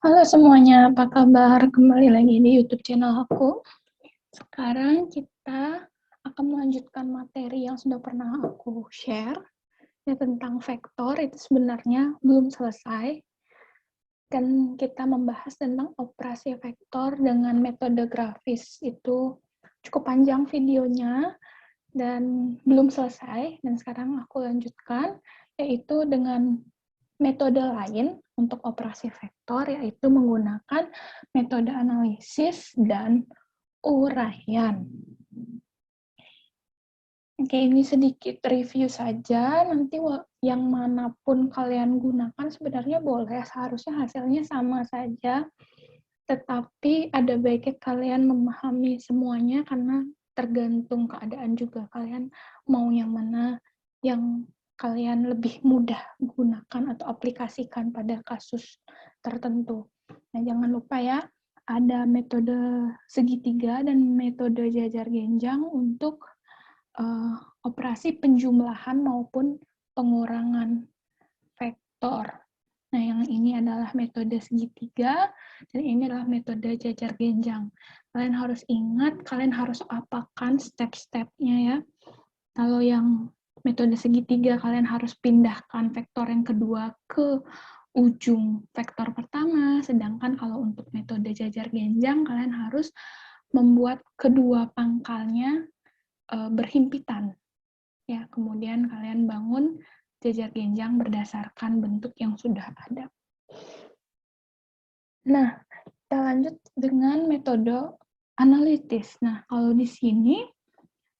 Halo semuanya, apa kabar? Kembali lagi di YouTube channel aku. Sekarang kita akan melanjutkan materi yang sudah pernah aku share ya, tentang vektor. Itu sebenarnya belum selesai. Dan kita membahas tentang operasi vektor dengan metode grafis. Itu cukup panjang videonya dan belum selesai. Dan sekarang aku lanjutkan, yaitu dengan metode lain untuk operasi vektor, yaitu menggunakan metode analisis dan uraian. Oke, ini sedikit review saja. Nanti yang manapun kalian gunakan sebenarnya boleh, seharusnya hasilnya sama saja. Tetapi ada baiknya kalian memahami semuanya karena tergantung keadaan juga. Kalian mau yang mana yang kalian lebih mudah gunakan atau aplikasikan pada kasus tertentu. Nah, jangan lupa ya, ada metode segitiga dan metode jajar genjang untuk operasi penjumlahan maupun pengurangan vektor. Nah, yang ini adalah metode segitiga, dan ini adalah metode jajar genjang. Kalian harus ingat, kalian harus apakan step-stepnya ya. Kalau yang metode segitiga, kalian harus pindahkan vektor yang kedua ke ujung vektor pertama, sedangkan kalau untuk metode jajar genjang, kalian harus membuat kedua pangkalnya berhimpitan. Ya, kemudian kalian bangun jajar genjang berdasarkan bentuk yang sudah ada. Nah, kita lanjut dengan metode analitis. Nah, kalau di sini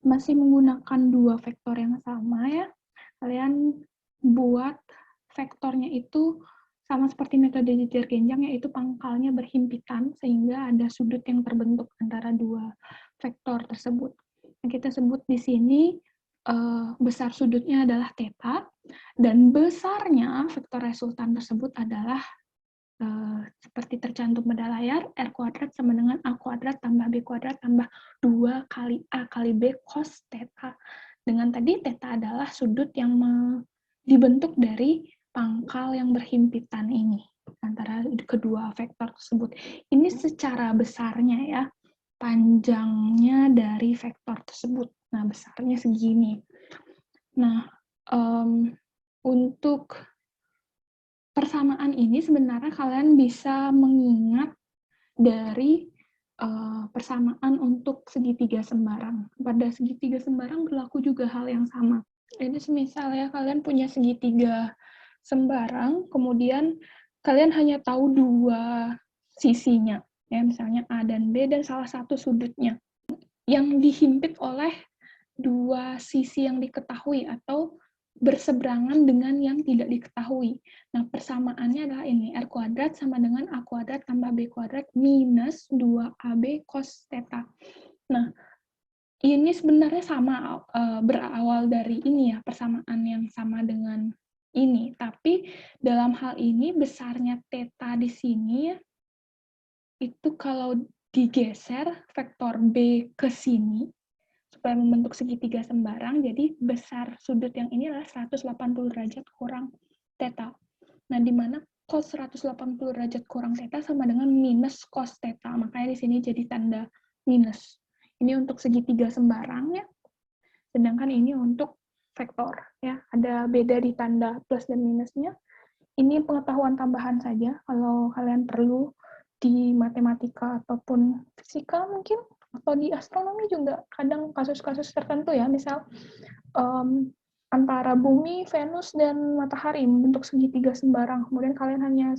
masih menggunakan dua vektor yang sama ya. Kalian buat vektornya itu sama seperti metode jajar genjang, yaitu pangkalnya berhimpitan sehingga ada sudut yang terbentuk antara dua vektor tersebut. Nah, kita sebut di sini besar sudutnya adalah theta, dan besarnya vektor resultan tersebut adalah seperti tercantum pada layar, R kuadrat sama dengan A kuadrat tambah B kuadrat tambah 2 kali A kali B cos theta. Dengan tadi theta adalah sudut yang dibentuk dari pangkal yang berhimpitan ini antara kedua vektor tersebut. Ini secara besarnya ya, panjangnya dari vektor tersebut. Nah, besarnya segini. Nah, untuk persamaan ini sebenarnya kalian bisa mengingat dari persamaan untuk segitiga sembarang. Pada segitiga sembarang berlaku juga hal yang sama. Jadi semisal ya kalian punya segitiga sembarang, kemudian kalian hanya tahu dua sisinya, ya misalnya A dan B dan salah satu sudutnya yang dihimpit oleh dua sisi yang diketahui atau berseberangan dengan yang tidak diketahui. Nah, persamaannya adalah ini, R kuadrat sama dengan A kuadrat tambah B kuadrat minus 2AB cos theta. Nah, ini sebenarnya sama, berawal dari ini ya, persamaan yang sama dengan ini. Tapi dalam hal ini besarnya theta di sini, itu kalau digeser vektor B ke sini, supaya membentuk segitiga sembarang, jadi besar sudut yang ini adalah 180 derajat kurang theta. Nah, di mana cos 180 derajat kurang theta sama dengan minus cos theta. Makanya di sini jadi tanda minus. Ini untuk segitiga sembarang ya. Sedangkan ini untuk vektor ya. Ada beda di tanda plus dan minusnya. Ini pengetahuan tambahan saja kalau kalian perlu di matematika ataupun fisika mungkin, atau di astronomi juga kadang kasus-kasus tertentu ya, misal antara bumi, Venus, dan matahari membentuk segitiga sembarang, kemudian kalian hanya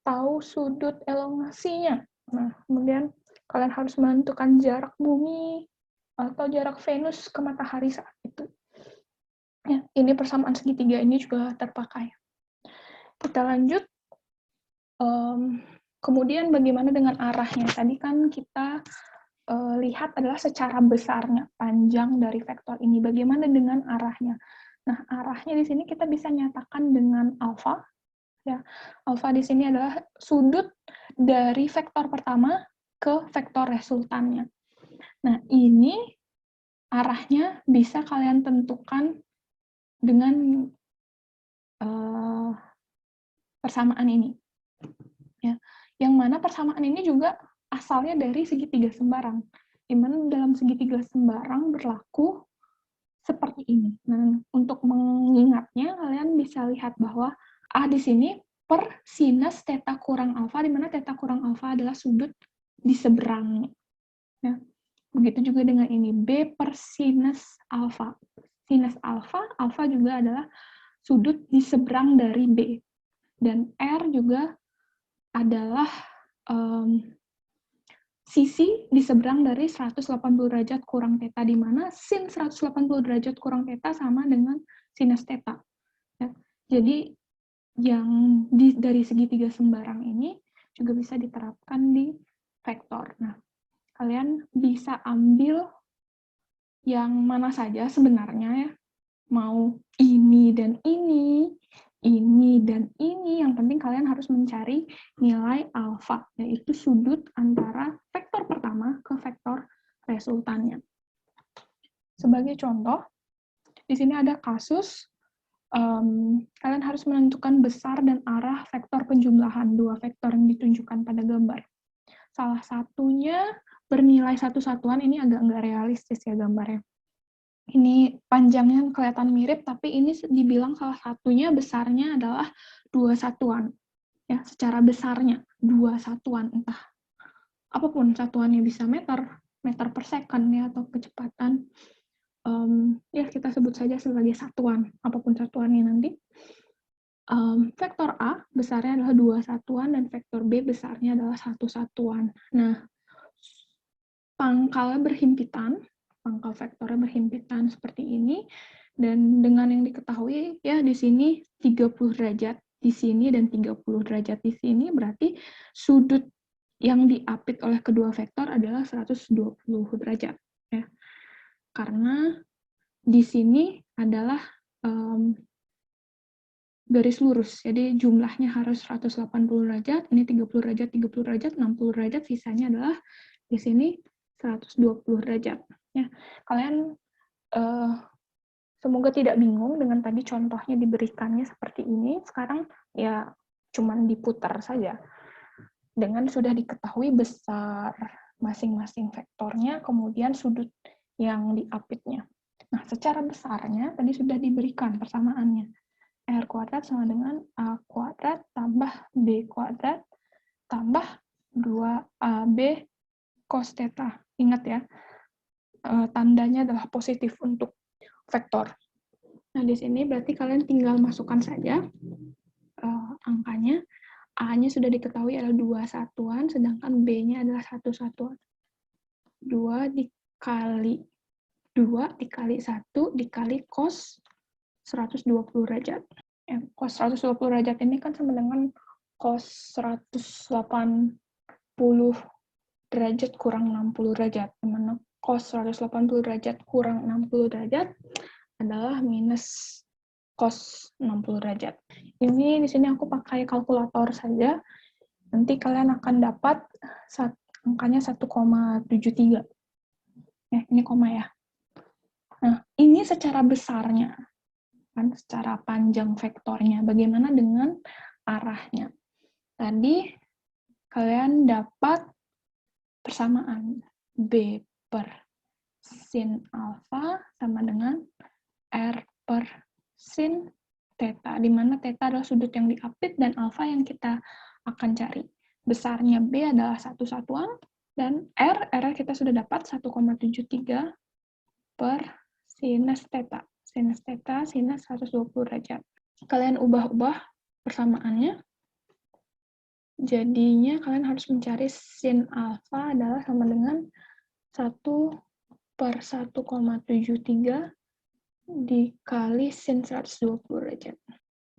tahu sudut elongasinya. Nah, kemudian kalian harus menentukan jarak bumi atau jarak Venus ke matahari saat itu. Ya, ini persamaan segitiga ini juga terpakai. Kita lanjut. Kemudian bagaimana dengan arahnya? Tadi kan kita lihat adalah secara besarnya, panjang dari vektor ini. Bagaimana dengan arahnya? Nah, arahnya di sini kita bisa nyatakan dengan alfa. Ya, alfa di sini adalah sudut dari vektor pertama ke vektor resultannya. Nah, ini arahnya bisa kalian tentukan dengan persamaan ini. Ya, Yang mana persamaan ini juga asalnya dari segitiga sembarang. Di mana dalam segitiga sembarang berlaku seperti ini. Nah, untuk mengingatnya, kalian bisa lihat bahwa A di sini per sinus theta kurang alfa, di mana theta kurang alfa adalah sudut di seberangnya. Ya. Begitu juga dengan ini, B per sinus alfa. Sinus alfa, alfa juga adalah sudut di seberang dari B. Dan R juga adalah sisi di seberang dari 180 derajat kurang theta, di mana sin 180 derajat kurang theta sama dengan sinus theta. Ya. Jadi, yang dari segitiga sembarang ini juga bisa diterapkan di vektor. Nah, kalian bisa ambil yang mana saja sebenarnya ya, mau ini dan ini dan ini, yang penting kalian harus mencari nilai alfa, yaitu sudut antara vektor pertama ke vektor resultannya. Sebagai contoh, di sini ada kasus, kalian harus menentukan besar dan arah vektor penjumlahan dua vektor yang ditunjukkan pada gambar. Salah satunya bernilai satu satuan, ini agak nggak realistis ya gambarnya. Ini panjangnya kelihatan mirip, tapi ini dibilang salah satunya besarnya adalah 2 satuan. Ya, secara besarnya 2 satuan, entah apapun satuannya, bisa meter per second ya, atau kecepatan. Ya, kita sebut saja sebagai satuan, apapun satuannya nanti. Vektor A besarnya adalah 2 satuan, dan vektor B besarnya adalah 1 satuan. Nah, pangkalnya berhimpitan, pangkal vektornya berhimpitan seperti ini, dan dengan yang diketahui ya di sini 30 derajat di sini dan 30 derajat di sini, berarti sudut yang diapit oleh kedua vektor adalah 120 derajat ya. Karena di sini adalah garis lurus, jadi jumlahnya harus 180 derajat, ini 30 derajat, 30 derajat, 60 derajat, sisanya adalah di sini 120 derajat. Ya, kalian semoga tidak bingung dengan tadi contohnya diberikannya seperti ini. Sekarang ya cuman diputar saja. Dengan sudah diketahui besar masing-masing vektornya, kemudian sudut yang diapitnya. Nah, secara besarnya tadi sudah diberikan persamaannya. R kuadrat sama dengan A kuadrat tambah B kuadrat tambah 2AB cos theta. Ingat ya, tandanya adalah positif untuk vektor. Nah, di sini berarti kalian tinggal masukkan saja angkanya. A-nya sudah diketahui adalah 2 satuan, sedangkan B-nya adalah 1 satuan. 2 dikali 2 dikali 1 dikali cos 120 derajat. Cos 120 derajat ini kan sama dengan cos 180 derajat kurang 60 derajat. Dimana cos 180 derajat kurang 60 derajat adalah minus cos 60 derajat. Ini di sini aku pakai kalkulator saja. Nanti kalian akan dapat angkanya 1,73. Ini koma ya. Nah, ini secara besarnya. Kan secara panjang vektornya. Bagaimana dengan arahnya? Tadi kalian dapat persamaan B per sin alfa sama dengan R per sin theta, di mana theta adalah sudut yang diapit dan alfa yang kita akan cari. Besarnya B adalah 1 satuan, dan R kita sudah dapat 1,73 per sinus theta. Sinus theta, sinus 120 derajat. Kalian ubah-ubah persamaannya, jadinya kalian harus mencari sin alfa adalah sama dengan 1 per 1,73 dikali sin 120 derajat.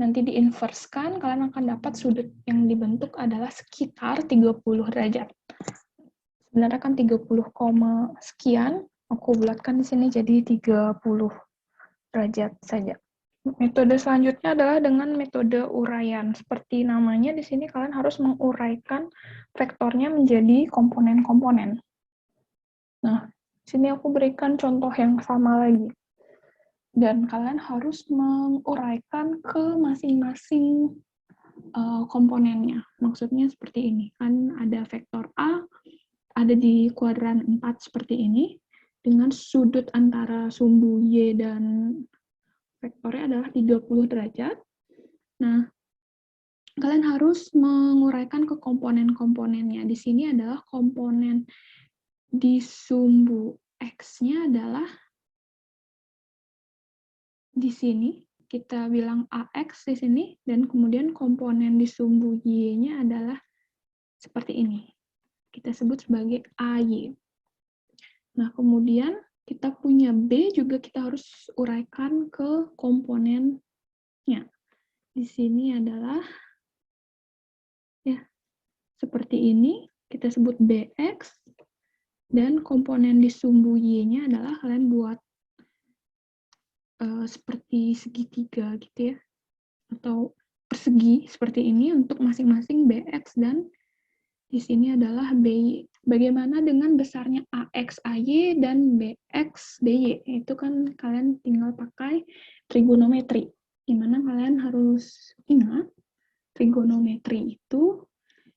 Nanti diinverskan, kalian akan dapat sudut yang dibentuk adalah sekitar 30 derajat. Sebenarnya kan 30, sekian, aku bulatkan di sini jadi 30 derajat saja. Metode selanjutnya adalah dengan metode uraian. Seperti namanya, di sini kalian harus menguraikan vektornya menjadi komponen-komponen. Nah, di sini aku berikan contoh yang sama lagi. Dan kalian harus menguraikan ke masing-masing komponennya. Maksudnya seperti ini, kan ada vektor A, ada di kuadran 4 seperti ini, dengan sudut antara sumbu Y dan vektornya adalah 30 derajat. Nah, kalian harus menguraikan ke komponen-komponennya. Di sini adalah komponen di sumbu X-nya adalah di sini, kita bilang AX di sini, dan kemudian komponen di sumbu Y-nya adalah seperti ini. Kita sebut sebagai AY. Nah, kemudian kita punya B juga kita harus uraikan ke komponennya. Di sini adalah ya seperti ini, kita sebut BX, dan komponen di sumbu Y-nya adalah kalian buat seperti segitiga gitu ya, atau persegi seperti ini untuk masing-masing BX, dan di sini adalah BY. Bagaimana dengan besarnya AX AY dan BX BY? Itu kan kalian tinggal pakai trigonometri, di mana kalian harus ingat trigonometri itu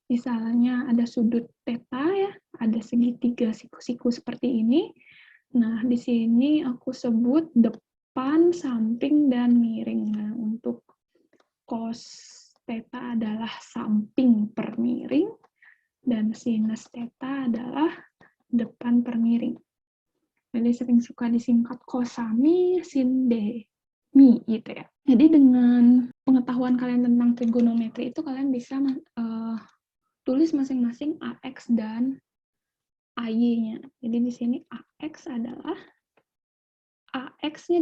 misalnya ada sudut theta ya, ada segitiga siku-siku seperti ini. Nah, di sini aku sebut depan, samping, dan miring. Nah, untuk cos theta adalah samping per miring, dan sinus theta adalah depan per miring. Jadi sering suka disingkat cosami, sin de, mi gitu ya. Jadi dengan pengetahuan kalian tentang trigonometri itu kalian bisa tulis masing-masing AX dan AY-nya. Jadi di sini AX adalah AX-nya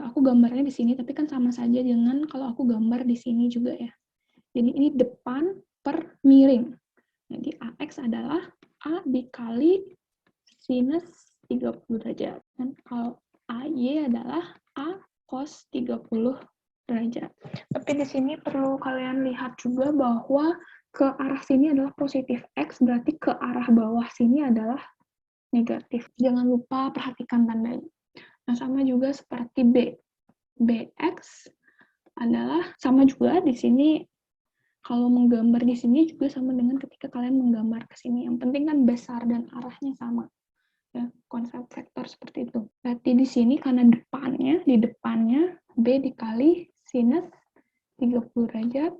aku gambarnya di sini, tapi kan sama saja dengan kalau aku gambar di sini juga ya. Jadi ini depan per miring. Jadi AX adalah A dikali sinus 30 derajat. Dan kalau AY adalah A cos 30 derajat. Tapi di sini perlu kalian lihat juga bahwa ke arah sini adalah positif X, berarti ke arah bawah sini adalah negatif. Jangan lupa perhatikan tandanya. Nah, sama juga seperti B. BX adalah sama juga di sini, kalau menggambar di sini juga sama dengan ketika kalian menggambar ke sini. Yang penting kan besar dan arahnya sama. Ya, konsep vektor seperti itu. Berarti di sini karena depannya, di depannya B dikali sinus 30 derajat,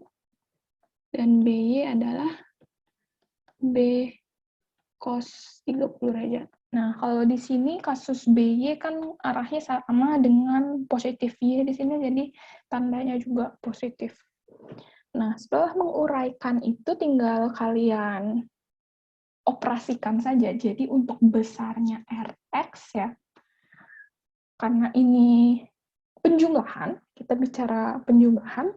dan BY adalah B cos 30 derajat. Nah, kalau di sini kasus BY kan arahnya sama dengan positif Y di sini, jadi tandanya juga positif. Nah, setelah menguraikan itu tinggal kalian operasikan saja. Jadi untuk besarnya Rx ya, karena ini penjumlahan, kita bicara penjumlahan,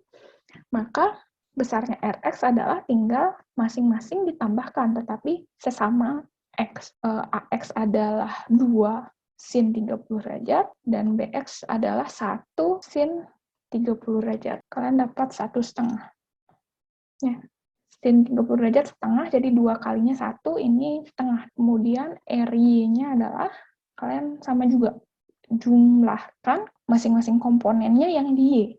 maka besarnya Rx adalah tinggal masing-masing ditambahkan, tetapi sesama X. AX adalah 2 sin 30 derajat, dan BX adalah 1 sin 30 derajat. Kalian dapat 1,5. Ya, sin 30 derajat setengah, jadi 2 kalinya 1, ini setengah. Kemudian RY-nya adalah, kalian sama juga, jumlahkan masing-masing komponennya yang di Y.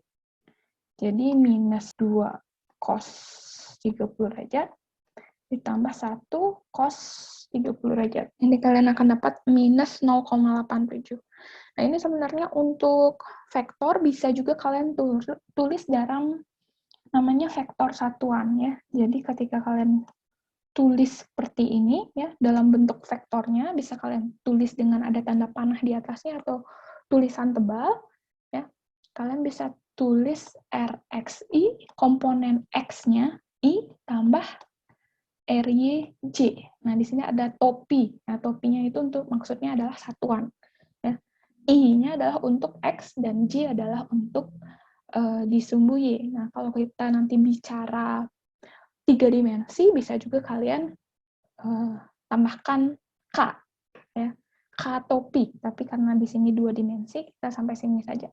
Jadi minus 2 cos 30 derajat ditambah 1 cos 30 derajat. Ini kalian akan dapat minus 0,87. Nah, ini sebenarnya untuk vektor bisa juga kalian tulis dalam namanya vektor satuan ya. Jadi ketika kalian tulis seperti ini ya, dalam bentuk vektornya bisa kalian tulis dengan ada tanda panah di atasnya atau tulisan tebal ya. Kalian bisa tulis RXI, komponen X-nya I tambah RYJ. Nah, di sini ada topi. Nah, topinya itu untuk maksudnya adalah satuan. Ya. I-nya adalah untuk X dan J adalah untuk di sumbu Y. Nah, kalau kita nanti bicara 3 dimensi, bisa juga kalian tambahkan K. Ya. K topi. Tapi karena di sini 2 dimensi, kita sampai sini saja.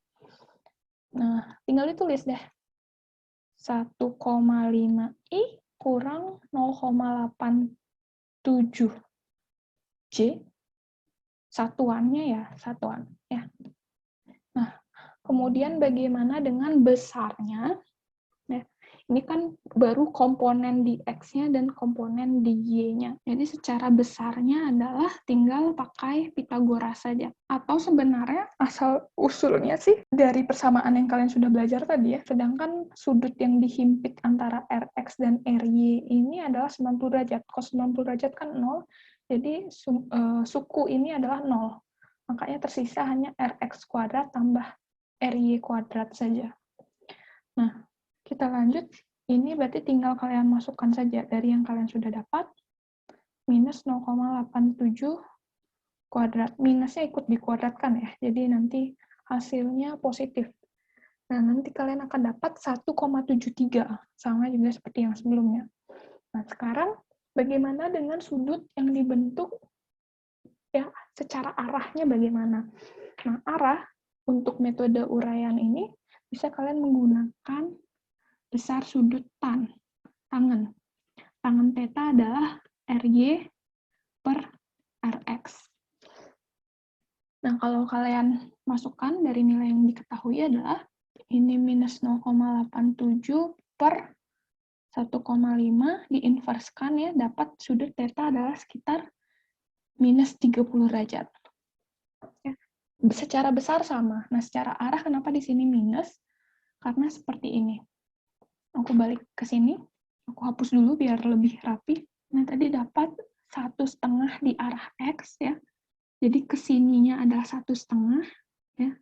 Nah, tinggal ditulis deh. 1,5 I kurang 0,87 J, satuannya ya, satuan. Ya. Nah, kemudian bagaimana dengan besarnya? Ya, Ini kan baru komponen di X-nya dan komponen di Y-nya. Jadi secara besarnya adalah tinggal pakai Pitagoras saja. Atau sebenarnya asal usulnya sih dari persamaan yang kalian sudah belajar tadi ya. Sedangkan sudut yang dihimpit antara RX dan RY ini adalah 90 derajat. Cos 90 derajat kan 0, jadi suku ini adalah 0. Makanya tersisa hanya RX kuadrat tambah RY kuadrat saja. Nah, kita lanjut. Ini berarti tinggal kalian masukkan saja dari yang kalian sudah dapat. Minus 0,87 kuadrat. Minusnya ikut dikuadratkan ya. Jadi nanti hasilnya positif. Nah, nanti kalian akan dapat 1,73. Sama juga seperti yang sebelumnya. Nah, sekarang bagaimana dengan sudut yang dibentuk ya secara arahnya bagaimana? Nah, arah untuk metode uraian ini bisa kalian menggunakan besar sudut tangan. Tangan theta adalah RY per RX. Nah, kalau kalian masukkan dari nilai yang diketahui adalah ini minus 0,87 per 1,5 diinverskan ya, dapat sudut theta adalah sekitar minus 30 derajat. Ya. Secara besar sama. Nah, secara arah kenapa di sini minus? Karena seperti ini. Aku balik ke sini, aku hapus dulu biar lebih rapi. Nah, tadi dapat 1,5 di arah X ya. Jadi kesininya adalah 1,5 ya.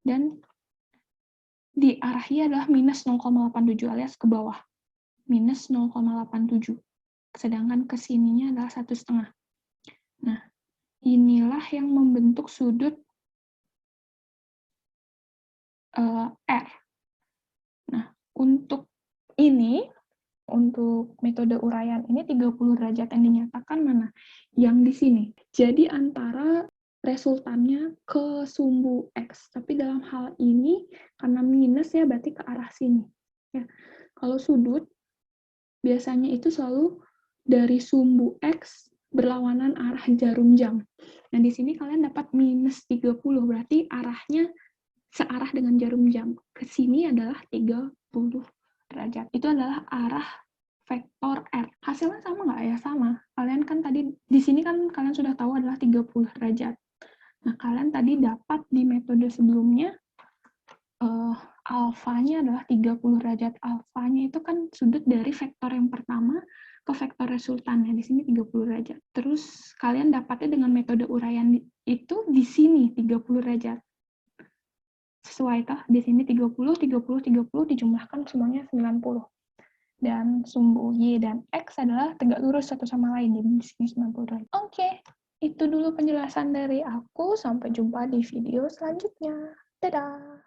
Dan di arah Y adalah minus 0,87 alias ke bawah. Minus 0,87. Sedangkan kesininya adalah 1,5. Nah, inilah yang membentuk sudut R. Nah, untuk ini, untuk metode uraian ini 30 derajat yang dinyatakan mana? Yang di sini. Jadi antara resultannya ke sumbu X. Tapi dalam hal ini, karena minus ya berarti ke arah sini. Ya. Kalau sudut, biasanya itu selalu dari sumbu X berlawanan arah jarum jam. Nah, di sini kalian dapat minus 30, berarti arahnya searah dengan jarum jam. Ke sini adalah 30 derajat. Itu adalah arah vektor R. Hasilnya sama nggak ya? Sama. Kalian kan tadi, di sini kan kalian sudah tahu adalah 30 derajat. Nah, kalian tadi dapat di metode sebelumnya, alfanya adalah 30 derajat. Alfanya itu kan sudut dari vektor yang pertama ke vektor resultannya. Di sini 30 derajat. Terus kalian dapatnya dengan metode uraian itu di sini 30 derajat. Sesuai kah? Di sini 30, 30, 30 dijumlahkan semuanya 90. Dan sumbu Y dan X adalah tegak lurus satu sama lain, jadi di sini 90 derajat. Oke, itu dulu penjelasan dari aku. Sampai jumpa di video selanjutnya. Dadah!